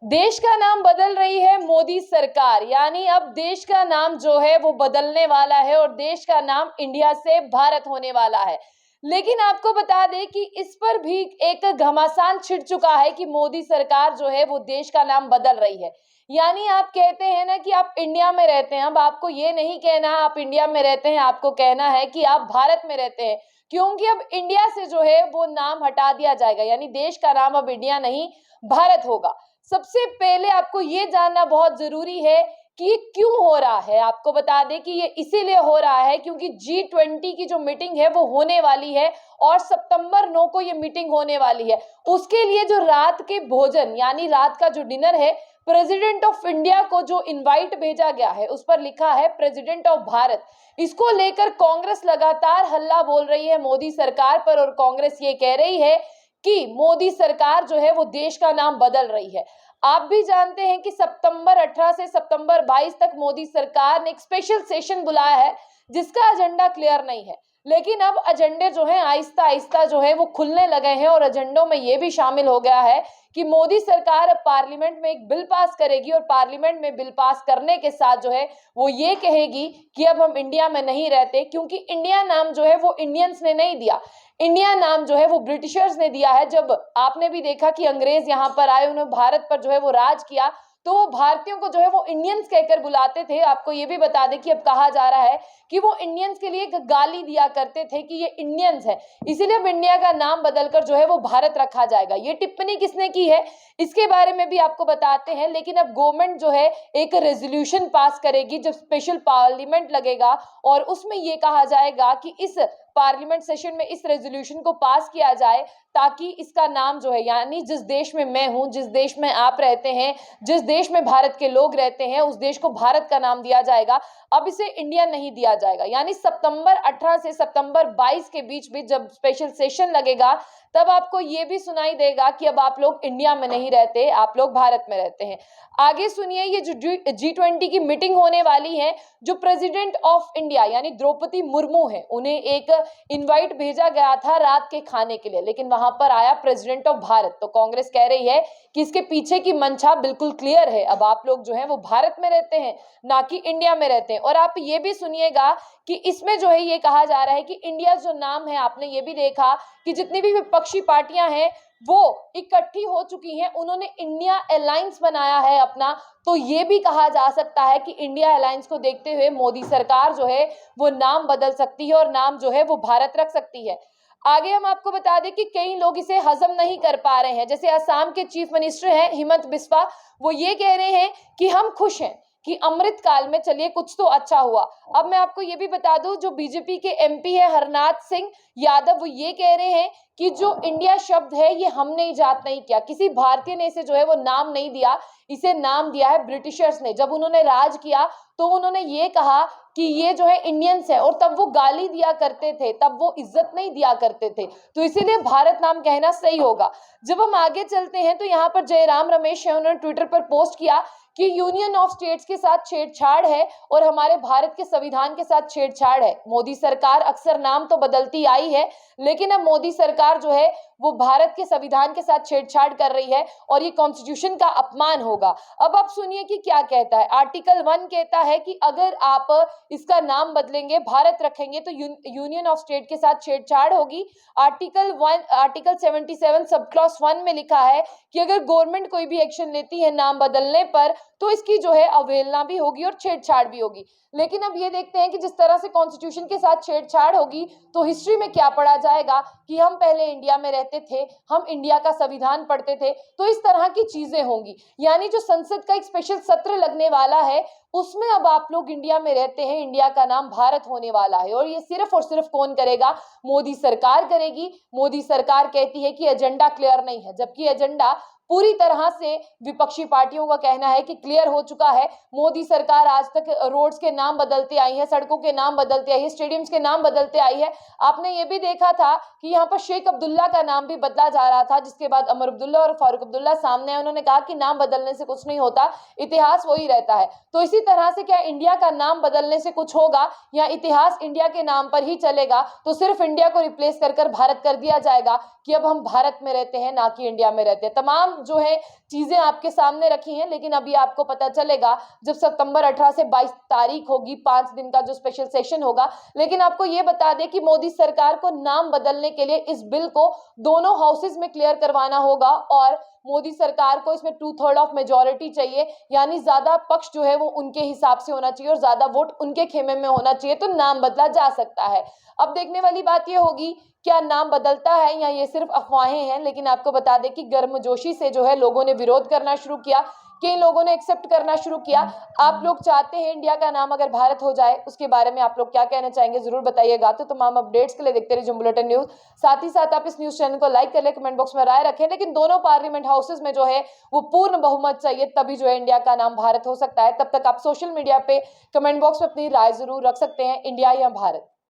देश का नाम बदल रही है मोदी सरकार, यानी अब देश का नाम जो है वो बदलने वाला है और देश का नाम इंडिया से भारत होने वाला है। लेकिन आपको बता दें कि इस पर भी एक घमासान छिड़ चुका है कि मोदी सरकार जो है वो देश का नाम बदल रही है। यानी आप कहते हैं ना कि आप इंडिया में रहते हैं, अब आपको ये नहीं कहना आप इंडिया में रहते हैं, आपको कहना है कि आप भारत में रहते हैं, क्योंकि अब इंडिया से जो है वो नाम हटा दिया जाएगा, यानी देश का नाम अब इंडिया नहीं भारत होगा। सबसे पहले आपको ये जानना बहुत जरूरी है कि ये क्यों हो रहा है। आपको बता दें कि ये इसीलिए हो रहा है क्योंकि G20 की जो मीटिंग है वो होने वाली है और सितंबर 9 को ये मीटिंग होने वाली है। उसके लिए जो रात के भोजन यानी रात का जो डिनर है, प्रेसिडेंट ऑफ इंडिया को जो इनवाइट भेजा गया है उस पर लिखा है प्रेसिडेंट ऑफ भारत। इसको लेकर कांग्रेस लगातार हल्ला बोल रही है मोदी सरकार पर और कांग्रेस ये कह रही है कि मोदी सरकार जो है वो देश का नाम बदल रही है। आप भी जानते हैं कि सितंबर 18 से सितंबर 22 तक मोदी सरकार ने एक स्पेशल सेशन बुलाया है जिसका एजेंडा क्लियर नहीं है, लेकिन अब एजेंडे जो है आहिस्ता आहिस्ता जो है वो खुलने लगे हैं और एजेंडों में ये भी शामिल हो गया है कि मोदी सरकार अब पार्लियामेंट में एक बिल पास करेगी और पार्लियामेंट में बिल पास करने के साथ जो है वो ये कहेगी कि अब हम इंडिया में नहीं रहते, क्योंकि इंडिया नाम जो है वो इंडियंस ने नहीं दिया, इंडिया नाम जो है वो ब्रिटिशर्स ने दिया है। जब आपने भी देखा कि अंग्रेज यहाँ पर आए, उन्होंने भारत पर जो है वो राज किया, तो वो भारतीयों को जो है वो इंडियंस कहकर बुलाते थे। आपको ये भी बता दें कि अब कहा जा रहा है कि वो इंडियंस के लिए एक गाली दिया करते थे कि ये इंडियंस है, इसीलिए अब इंडिया का नाम बदलकर जो है वो भारत रखा जाएगा। ये टिप्पणी किसने की है इसके बारे में भी आपको बताते हैं, लेकिन अब गवर्नमेंट जो है एक रेजोल्यूशन पास करेगी जब स्पेशल पार्लियामेंट लगेगा और उसमें ये कहा जाएगा कि इस पार्लियामेंट सेशन में इस रेजोल्यूशन को पास किया जाए ताकि इसका नाम जो है, यानी जिस देश में मैं हूं, जिस देश में आप रहते हैं, जिस देश में भारत के लोग रहते हैं, उस देश को भारत का नाम दिया जाएगा, अब इसे इंडिया नहीं दिया जाएगा। यानी सितंबर 18 से सितंबर 22 के बीच भी जब स्पेशल सेशन लगेगा तब आपको ये भी सुनाई देगा कि अब आप लोग इंडिया में नहीं रहते, आप लोग भारत में रहते हैं। आगे सुनिए, ये जो G20 की मीटिंग होने वाली है, जो प्रेसिडेंट ऑफ इंडिया यानी द्रौपदी मुर्मू है, उन्हें एक इनवाइट भेजा गया था रात के खाने के लिए, लेकिन वहां पर आया प्रेसिडेंट ऑफ भारत। तो कांग्रेस कह रही है कि इसके पीछे की मंशा बिल्कुल क्लियर है, अब आप लोग जो है वो भारत में रहते हैं ना कि इंडिया में रहते हैं। और आप ये भी सुनिएगा कि इसमें जो है ये कहा जा रहा है कि इंडिया जो नाम है, आपने ये भी देखा कि जितनी भी विपक्षी पार्टियां हैं वो इकट्ठी हो चुकी हैं, उन्होंने इंडिया अलायंस बनाया है अपना। तो ये भी कहा जा सकता है कि इंडिया अलायंस को देखते हुए मोदी सरकार जो है वो नाम बदल सकती है और नाम जो है वो भारत रख सकती है। आगे हम आपको बता दें कि कई लोग इसे हजम नहीं कर पा रहे हैं, जैसे असम के चीफ मिनिस्टर हैं हिमंत बिस्वा, वो ये कह रहे हैं कि हम खुश हैं कि अमृत काल में चलिए कुछ तो अच्छा हुआ। अब मैं आपको ये भी बता दूं, जो बीजेपी के एमपी है हरनाथ सिंह यादव, वो ये कह रहे हैं कि जो इंडिया शब्द है ये हमने इजाद नहीं किया, किसी भारतीय ने इसे जो है वो नाम नहीं दिया, इसे नाम दिया है ब्रिटिशर्स ने। जब उन्होंने राज किया तो उन्होंने ये कहा कि ये जो है इंडियंस है, और तब वो गाली दिया करते थे, तब वो इज्जत नहीं दिया करते थे, तो इसीलिए भारत नाम कहना सही होगा। जब हम आगे चलते हैं तो यहाँ पर जयराम रमेश है, उन्होंने ट्विटर पर पोस्ट किया कि यूनियन ऑफ स्टेट्स के साथ छेड़छाड़ है और हमारे भारत के संविधान के साथ छेड़छाड़ है। मोदी सरकार अक्सर नाम तो बदलती आई है, लेकिन अब मोदी सरकार जो है वो भारत के संविधान के साथ छेड़छाड़ कर रही है और ये कॉन्स्टिट्यूशन का अपमान होगा। अब आप सुनिए कि क्या कहता है। आर्टिकल 1 कहता है कि अगर आप इसका नाम बदलेंगे, भारत रखेंगे, तो यूनियन ऑफ स्टेट के साथ छेड़छाड़ होगी। आर्टिकल 77 सब क्लॉज 1 में लिखा है कि अगर गवर्नमेंट कोई भी एक्शन लेती है नाम बदलने पर तो इसकी जो है अवहेलना भी होगी और छेड़छाड़ भी होगी। लेकिन अब ये देखते हैं कि जिस तरह से कॉन्स्टिट्यूशन के साथ छेड़छाड़ होगी तो हिस्ट्री में क्या पढ़ा जाएगा कि हम पहले इंडिया में रहते थे, हम इंडिया का संविधान पढ़ते थे, तो इस तरह की चीजें होंगी। यानी जो संसद का एक स्पेशल सत्र लगने वाला है उसमें अब आप लोग इंडिया में रहते हैं, इंडिया का नाम भारत होने वाला है। और ये सिर्फ और सिर्फ कौन करेगा? मोदी सरकार करेगी। मोदी सरकार कहती है कि एजेंडा क्लियर नहीं है, जबकि एजेंडा पूरी तरह से विपक्षी पार्टियों का कहना है कि क्लियर हो चुका है। मोदी सरकार आज तक रोड्स के नाम बदलते आई है, सड़कों के नाम बदलते आई है, स्टेडियम्स के नाम बदलते आई है। आपने ये भी देखा था कि यहाँ पर शेख अब्दुल्ला का नाम भी बदला जा रहा था, जिसके बाद अमर अब्दुल्ला और फारूक अब्दुल्ला सामने आए, उन्होंने कहा कि नाम बदलने से कुछ नहीं होता, इतिहास वही रहता है। तो इसी तरह से क्या इंडिया का नाम बदलने से कुछ होगा या इतिहास इंडिया के नाम पर ही चलेगा? तो सिर्फ इंडिया को रिप्लेस कर भारत कर दिया जाएगा कि अब हम भारत में रहते हैं ना कि इंडिया में रहते हैं। तमाम जो है चीजें आपके सामने रखी हैं, लेकिन अभी आपको पता चलेगा जब सितंबर 18 से 22 तारीख होगी, 5 दिन का जो स्पेशल सेशन होगा। लेकिन आपको ये बता दें कि मोदी सरकार को नाम बदलने के लिए इस बिल को दोनों हाउसेज में क्लियर करवाना होगा और मोदी सरकार को इसमें 2/3 ऑफ मेजोरिटी चाहिए, यानी ज्यादा पक्ष जो है वो उनके हिसाब से होना चाहिए और ज्यादा वोट उनके खेमे में होना चाहिए, तो नाम बदला जा सकता है। अब देखने वाली बात ये होगी क्या नाम बदलता है या ये सिर्फ अफवाहें हैं। लेकिन आपको बता दें कि गर्मजोशी से जो है लोगों ने विरोध करना शुरू किया, कई लोगों ने एक्सेप्ट करना शुरू किया। आप लोग चाहते हैं इंडिया का नाम अगर भारत हो जाए, उसके बारे में आप लोग क्या कहना चाहेंगे जरूर बताइएगा। तो तमाम अपडेट्स के लिए देखते रहिए जुम बुलेटिन न्यूज। साथ ही साथ आप इस न्यूज चैनल को लाइक कर ले, कमेंट बॉक्स में राय रखें। लेकिन दोनों पार्लियामेंट हाउसेज में जो है वो पूर्ण बहुमत चाहिए, तभी जो है इंडिया का नाम भारत हो सकता है। तब तक आप सोशल मीडिया पे कमेंट बॉक्स में अपनी राय जरूर रख सकते हैं, इंडिया या भारत।